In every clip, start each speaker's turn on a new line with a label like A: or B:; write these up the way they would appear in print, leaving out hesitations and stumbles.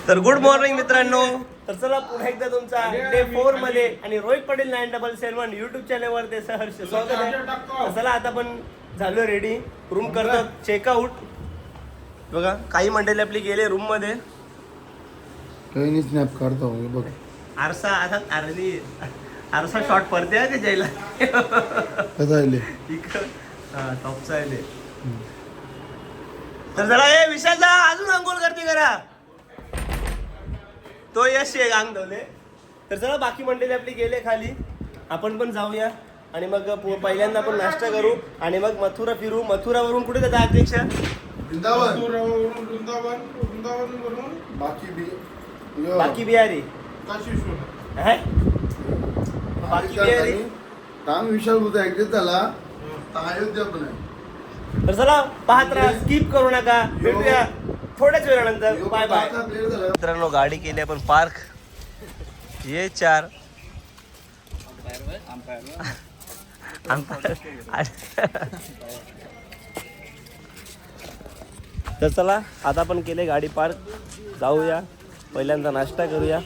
A: तर good morning मित्रांनो. तर चला पुन्हा एकदा तुमचा डे 4 मध्ये आणि रोहित पटेल 977 युट्यूब चॅनलवर ते सहर्ष स्वागत आहे. तर चला आता आपण झालो रेडी, रूम करतो चेकआउट. बघा काही मंडळी आपली गेले रूम मध्ये.
B: काही नाही, स्नॅप काढतो बघ.
A: आरसा आता आरसा शॉट पडते का जायला
B: कसं आले
A: टॉपचा आहे. तर चला हे विशाल जा अजून अंघोळ करते करा तो यश आहे अंग धवले. तर चला बाकी मंडळी आपली गेले खाली, आपण पण जाऊया आणि मग पहिल्यांदा आपण नाश्ता करू आणि मग मथुरा फिरू. मथुरावरून कुठे जाता अध्यक्ष?
B: वृंदावन.
A: बाकी बिहारी है? बाकी बिहारी
B: काम विशाल होता ऍडजस्ट झाला अयोध्या पण आहे.
A: तर चला पाहत राहा, स्किप करू नका. भेटूया थोड्याच वेळानंतर. बाय बाय मित्रांनो. गाडी केली आपण पार्क. ये 4 तर चला आता आपण केले गाडी पार्क. जाऊया पहिल्यांदा नाश्ता करूया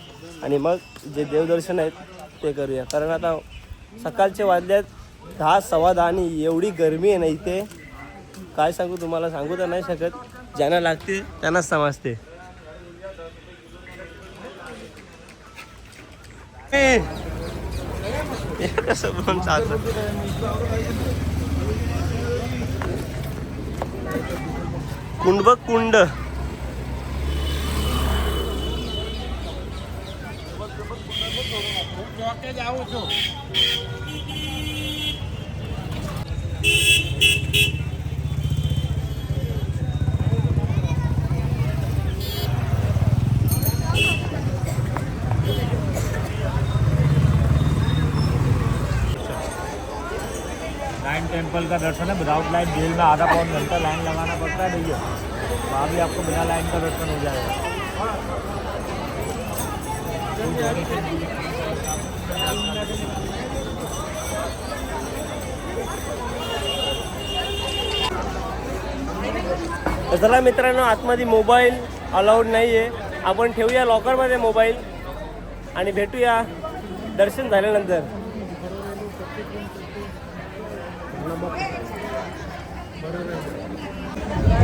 A: आणि मग जे देवदर्शन आहेत ते करूया. कारण आता सकाळचे वाजल्यात 10 सव्वा 10 आणि एवढी गरमी आहे ना इथे, काय सांगू तुम्हाला, सांगू तर नाही शकत. ज्यांना लागते त्यांनाच समजते. कसं पण चालतं. कुंड बघ कुंड.
C: लाइन टेम्पल का दर्शन है विदाउट लाइन जेल में आधा पौन घंटा लाइन लगाना पड़ता है भैया. तो अभी आपको बिना लाइन का दर्शन हो जाएगा.
A: चला मित्रांनो, आतमध्ये मोबाईल अलाउड नाही आहे. आपण ठेवूया लॉकरमध्ये मोबाईल आणि भेटूया दर्शन झाल्यानंतर.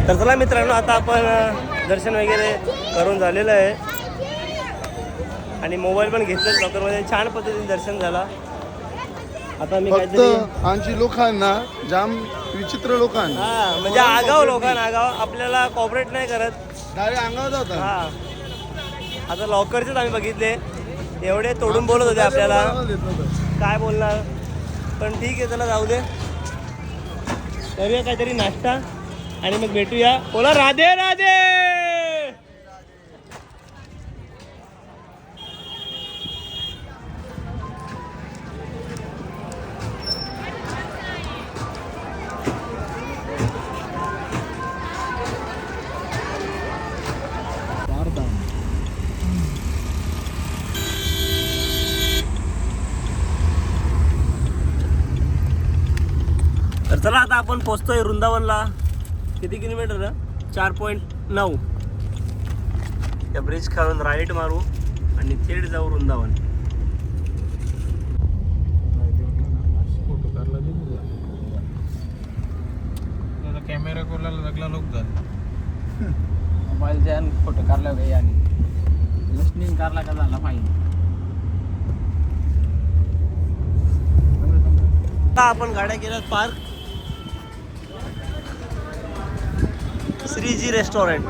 A: तर चला मित्रांनो, आता आपण दर्शन वगैरे करून झालेलं आहे आणि मोबाईल पण घेतलेच लॉकरमध्ये. छान पद्धतीने दर्शन झाला. आता मी
B: फक्त आमची लोकांना जाम विचित्र लोकांना
A: म्हणजे आगाव लोकांना आगाव आपल्याला कॉपरेट नाही करत.
B: डायरेक्ट अंगावर होता.
A: हा आता लॉकरचेच आम्ही बघितले, एवढे तोडून बोलत होते आपल्याला, काय बोलणार. पण ठीक आहे, चला जाऊ दे. करूया काहीतरी नाश्ता आणि मग भेटूया. बोला राधे राधे. तर चला आता आपण पोहोचतोय वृंदावनला. किती किलोमीटर? 4.9. त्या ब्रिज खालून राईट मारू आणि थेट जाऊ वृंदावन.
C: कॅमेरा कोला लागला लोक
D: मोबाईल ज्यान फोटो काढला काही आणि लिस्निंग काढला का झाला पाहिजे.
A: आपण गाड्या केल्यात park. Shriji restaurant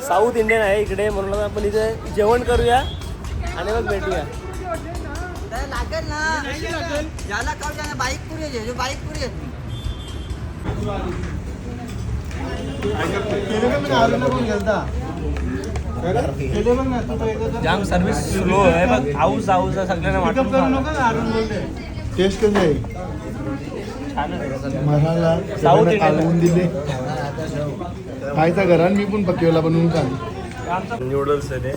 A: south Indian आहे इकडे, म्हणून आपण इथे जेवण करूया आणि मग भेटूया.
D: लागेल ना ज्याला काढ त्याला बाईक पुरी आहे, जो बाईक पुरी आहे.
A: जाम सर्विस स्लो आहे बघ. आऊस आऊस सगळ्यांना वाटत.
B: टेस्ट कसं आहे? मसाला
A: साऊथ इंडियन
B: कालवून दिले खायचा घरात. मी पण पक्केला बनवून खाल्ली.
A: नूडल्स आहे,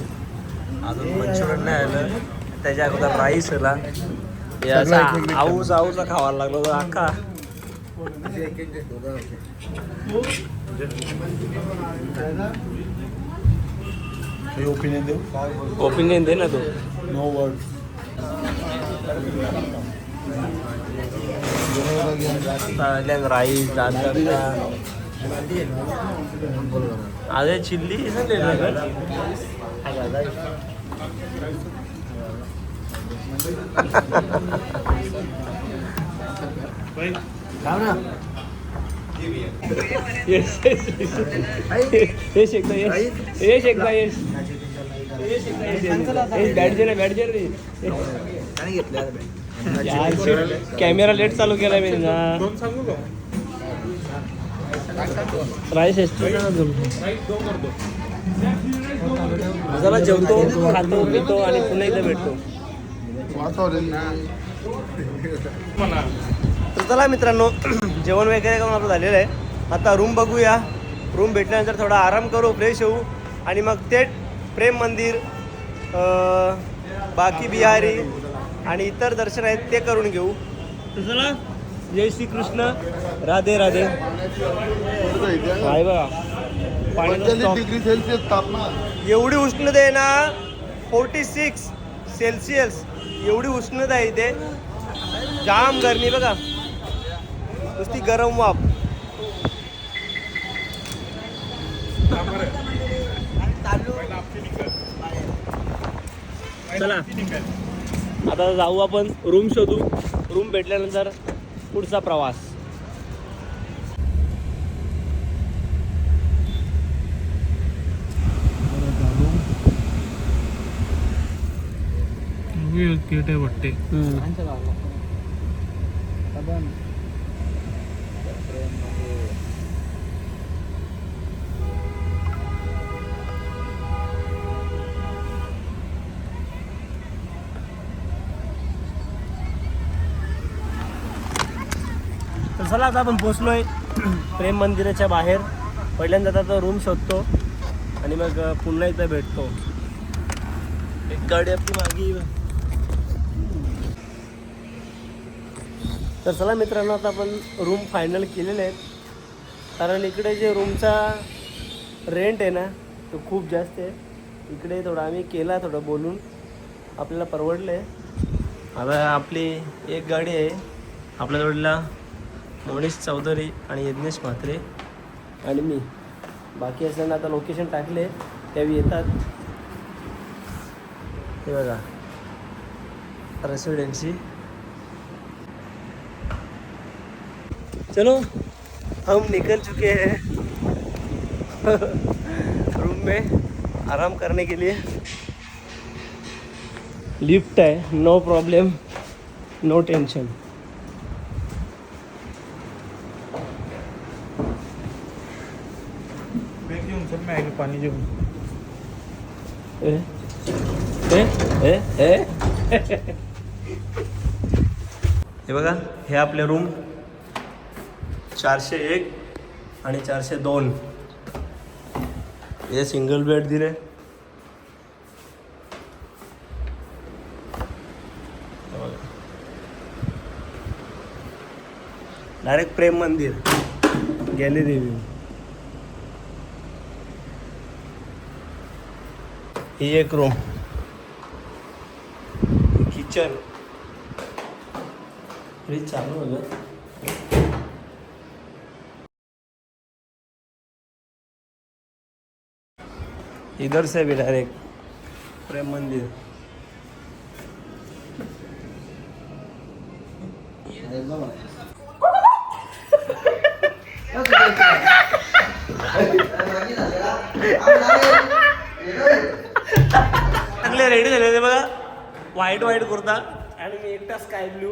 A: अजून मंचुरियन नाही आलं. त्याच्या अगोदर राईस आला. आऊस आऊसा खावायला लागलो होता अख्खा.
B: ओपिनियन देऊ
A: ओपिनियन दे ना तू.
B: नो वर्ड
A: राईस अरे चिल्ली यश एकदा यश एकदा यश बॅडजर रे कॅमेरा लेट चालू केला मी ना. राईस जरा जेवतो खातो पितो आणि पुन्हा एकदा भेटतो. तर चला मित्रांनो जेवण वगैरे करून आपलं झालेलं आहे. आता रूम बघूया. रूम भेटल्यानंतर थोडा आराम करू फ्रेश होऊ आणि मग थेट प्रेम मंदिर बाकी बिहारी आणि इतर दर्शन आहेत ते करून घेऊ. तर चला जय श्री कृष्ण राधे राधे. आहे बघा पाण्याचा
B: डिग्री सेल्सिअस तापमान
A: एवढी उष्णता आहे ना 46 सेल्सिअस एवढी उष्णता आहे इथे. जाम गरमी बघा नुसती गरम वाफ. चला आता जाऊ आपण रूम शोधू. रूम भेटल्यानंतर पुढचा प्रवास.
C: वाटते
A: तर चला आता आपण पोचलोय प्रेम मंदिराच्या बाहेर. पहिल्यांदा आता रूम शोधतो आणि मग पुन्हा एकदा भेटतो. एक गाडी आपली मागे. तर चला मित्रांनो आता आपण रूम फायनल केलेले आहेत. कारण इकडे जे रूमचा रेंट आहे ना तो खूप जास्त आहे. इकडे थोडं आम्ही केला थोडं बोलून आपल्याला परवडलं आहे. आता आपली एक गाडी आहे आपल्या जोडीला मोनिश चौधरी आणि यज्ञेश म्हात्रे आणि मी. बाकी असताना आता लोकेशन टाकले त्यावेळी येतात. हे बघा रेसिडेंसी. चलो हम निकल चुके हैं रूम में आराम करने के लिए. लिफ्ट है नो प्रॉब्लम नो टेंशन.
C: पाणी जेवून
A: हे बघा हे आपले रूम 401 आणि 402. हे सिंगल बेड दिले. डायरेक्ट प्रेम मंदिर गॅलरी व्ह्यू. ही एक रूम किचन फ्रीज चालू होतं. इधर से भी डायरेक्ट प्रेम मंदिर. चांगले रेडी झाले ते बघा. व्हाईट कुर्ता आणि मी एकटा स्काय ब्लू.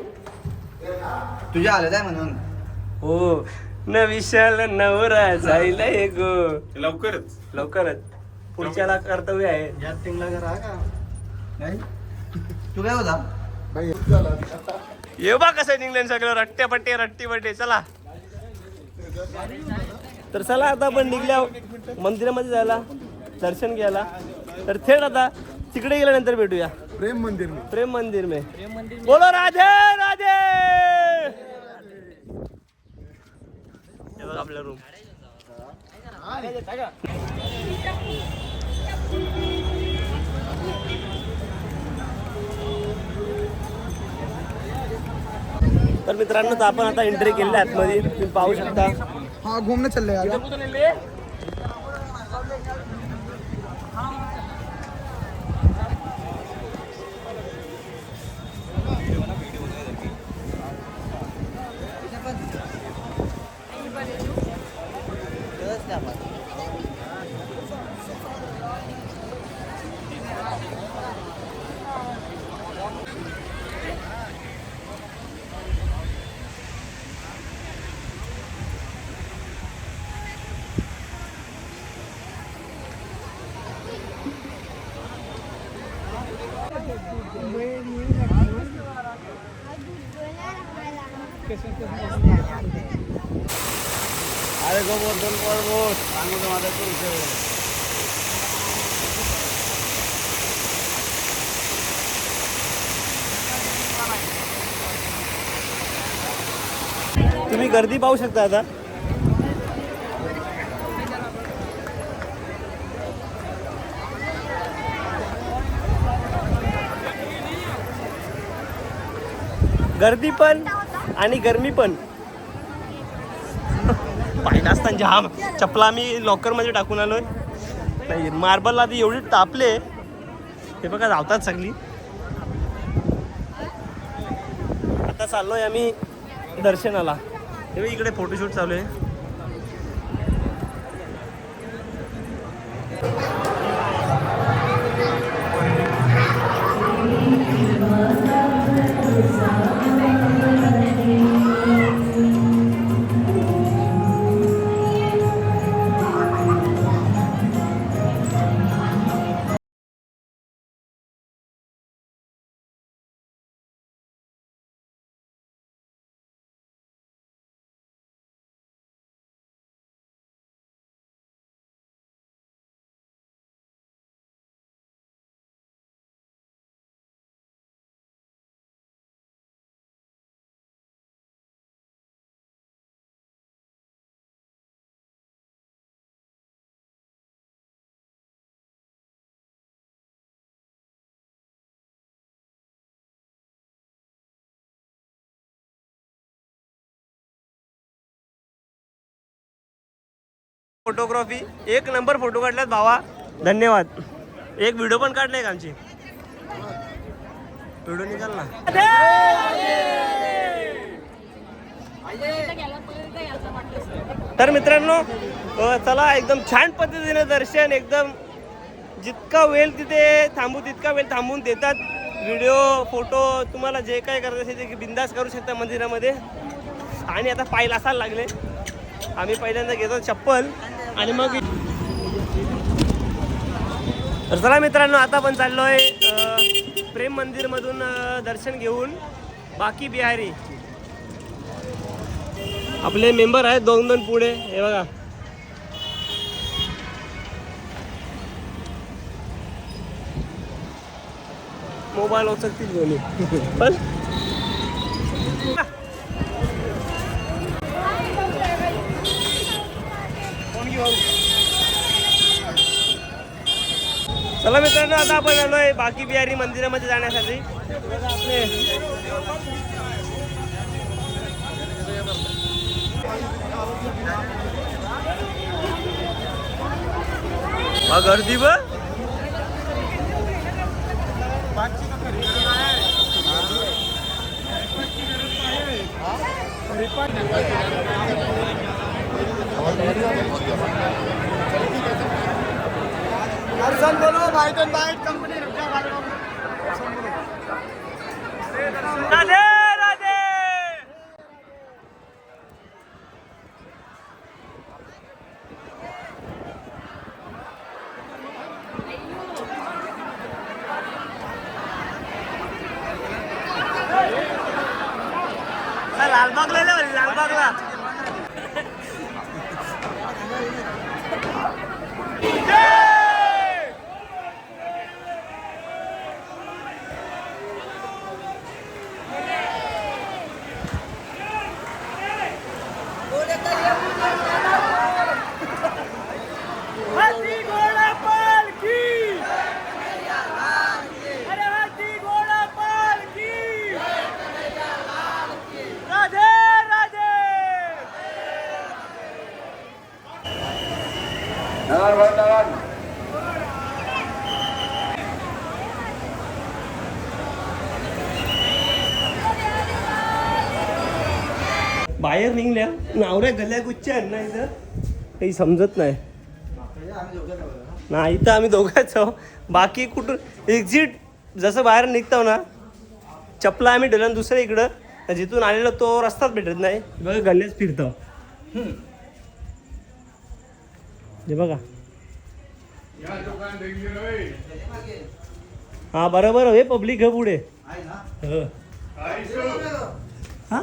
D: तुझ्या आलं आहे म्हणून
A: हो न विशाल नवरा जायला हे गो. लवकरच पुढच्याला कर्तव्य आहे.
D: या तिंगला घर का नाही तू काय होता
B: भाई
A: ये बा कसं निघलं सगळं रट्टे. चला तर चला आता आपण निघल्या मंदिरामध्ये जायला दर्शन घ्यायला. तर थेट आता तिकडे गेल्यानंतर भेटूया
B: प्रेम मंदिर में.
A: बोलो राधे राधे. हे बघा आपला रूम. मित्रांनो तर आपण आता एंट्री केली आहे आतमध्ये, तुम्ही पाहू शकता.
B: हाँ घूमने चल रहे यार.
A: अरे गोवर्धन पर्वत सांगू माझा तुम्ही गर्दी पाहू शकता आता. गर्दी पण आणि गरमी पण. पाहिला असताना जाम चपला आम्ही लॉकरमध्ये टाकून आलोय. नाही मार्बलला आधी एवढी तापले, हे बघा धावतात सगळी. आता चाललोय आम्ही दर्शनाला. हे बघ इकडे फोटोशूट चालू आहे. फोटोग्राफी एक नंबर फोटो काढल्यात भावा, धन्यवाद. एक व्हिडिओ पण काढले का आमची? व्हिडिओ निघाल ना. तर मित्रांनो चला एकदम छान पद्धतीने दर्शन, एकदम जितका वेळ तिथे थांबू तितका वेळ थांबून देतात. व्हिडिओ फोटो तुम्हाला जे काय करायचं असेल ते बिंदास करू शकता मंदिरामध्ये. आणि आता पाय लासायला लागले. आम्ही पहिल्यांदा घेतो चप्पल आणि मग. तर चला मित्रांनो आता पण चाललोय प्रेम मंदिर मधून दर्शन घेऊन बाकी बिहारी. आपले मेंबर आहेत 2 पुढे, हे बघा. मोबाईल उचलतील दोन्ही पण. चला मित्रांनो आता आपण आलोय बाकी बिहारी मंदिरामध्ये जाण्यासाठी. गर्दी बघ.
B: बोलो bite and bite company
A: Radhe Radhe. लालबागला लालबागला. राधे बाहेर निघल्या नावऱ्या गल्ल्या गुच्च्या आहेत ना इथं काही समजत नाही. नाही इथं आम्ही दोघांच आहो. बाकी कुठून एक्झिट जसं बाहेर निघतो ना चपला आम्ही ठेवलं दुसऱ्या इकडं तर जिथून आलेलो तो रस्ताच भेटत नाही. बघा गल्ल्याच फिरतो हे बघा. हा बरोबर हे पब्लिक आहे पुढे. हा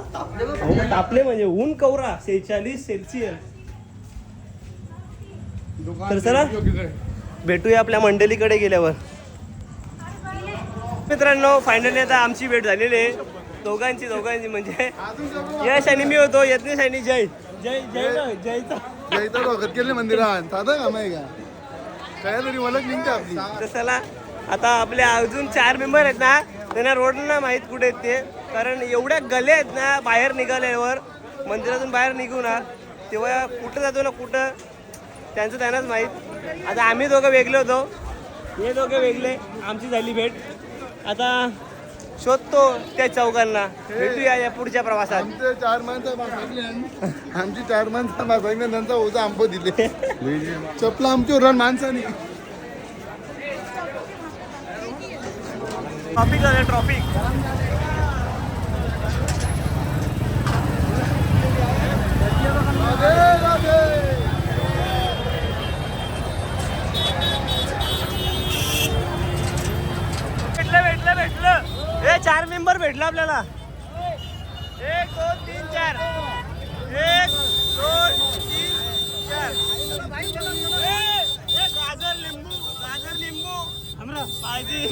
A: तापले म्हणजे ऊन कवरा 46 सेल्सिअस. तर चला भेटूया आपल्या मंडळीकडे गेल्यावर. मित्रांनो फायनली आता आमची भेट झालेली आहे दोघांची म्हणजे यश आणि मी होतो. यज्ञेश आणि जय
B: जयचा वखत केले मंदिरात साधा काम आहे का काय तरी मला लिंक आपली.
A: तर चला आता आपले अजून 4 मेंबर आहेत ना त्यांना रोड ना माहीत कुठे आहेत ते. कारण एवढ्या गले आहेत ना बाहेर निघाल्यावर मंदिरातून बाहेर निघू ना तेव्हा कुठं जातो ना कुठं त्यांचं त्यांनाच माहीत. आता आम्ही दोघं वेगळे होतो हे दोघं वेगळे. आमची झाली भेट. आता शोधतो त्या चौघांना. भेटूया या पुढच्या प्रवासात.
B: आमचे 4 माणसं आमची 4 माणसं माणसाने त्यांचा ओझा आंब दिले. चपला आमची उरण माणसाने.
A: ट्रॉफिक झालं ट्रॉफिक. भेटलं हे 4 मेंबर भेटलं आपल्याला. 1 2 3 4 1 2 3 4 गाजर लिंबू हमरा पाहिजे.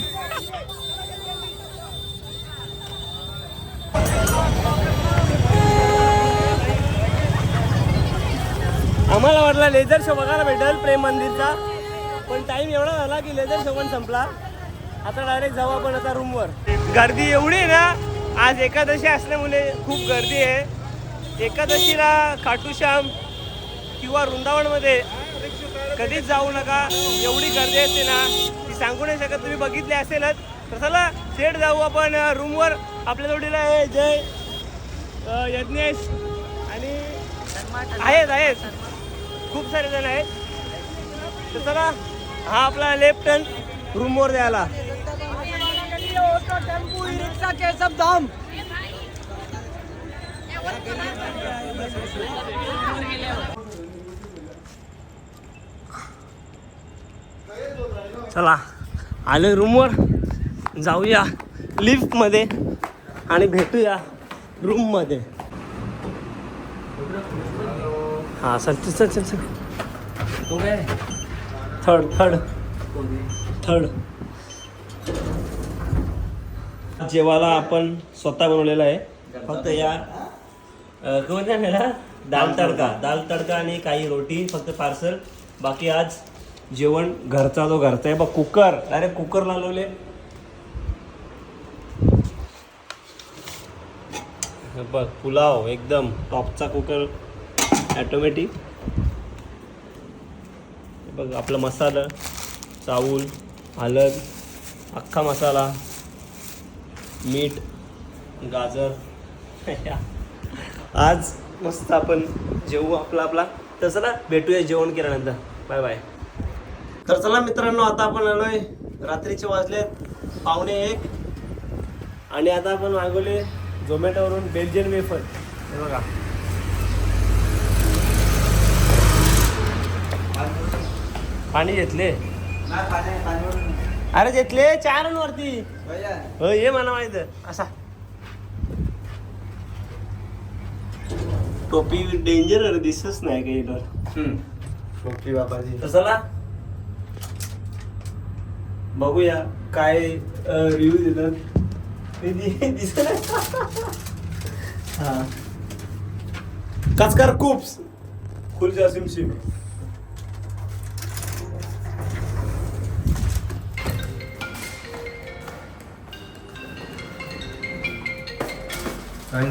A: आम्हाला वाटला लेझर शो बघायला भेटेल प्रेम मंदिरचा पण टाइम एवढा झाला की लेझर शो पण संपला. आता डायरेक्ट जाऊ आपण आता रूमवर. गर्दी एवढी आहे ना आज एकादशी असल्यामुळे खूप गर्दी आहे. एकादशीला खाटू श्याम किंवा वृंदावनमध्ये कधीच जाऊ नका. एवढी गर्दी असते ना ती सांगू नाही शकत. तुम्ही बघितले असेलच. तर चला सेट जाऊ आपण रूमवर. आपल्या जोडीला आहे जय यज्ञेश आणि आहेत खूप सारे जण आहेत. तर चला हा आपला लेफ्ट टर्न रूमवर द्यायला.
D: टेम्पो ई रिक्शा के सब दाम.
A: चला आले रूमवर. जाऊया लिफ्टमध्ये आणि भेटूया रूममध्ये. हां चल चल चल चल. थर्ड जेवायला आपण स्वतः बनवलेलं आहे. फक्त या कोणत्या नेला दाल तडका आणि काही रोटी फक्त पार्सल. बाकी आज जेवण घरचा जो घरचा आहे बघ. कुकर डायरेक्ट कुकर लावले. बघ पुलाव एकदम टॉपचा कुकर ॲटोमॅटिक. बघ आपला मसाला चावूल हळद अख्खा मसाला मीठ गाजर. आज मस्त आपण जेवू आपला. तर चला भेटूया जेवण केल्यानंतर. Bye bye. तर चला मित्रांनो आता आपण आलोय रात्रीचे वाजलेत 1:45 आणि आता आपण मागवले झोमॅटोवरून बेल्जियन वेफर. हे बघा पाणी घेतले. अरे घेतले 4 वरती. हो ये मला माहित असा. टोपी डेंजर दिसतच नाही काही तर.
B: टोपी बाबाजी.
A: तर चला बघूया काय रिव्ह्यू देतात. दिसत हा काचकार कुप्स खुलजा सिमसिम.
B: काय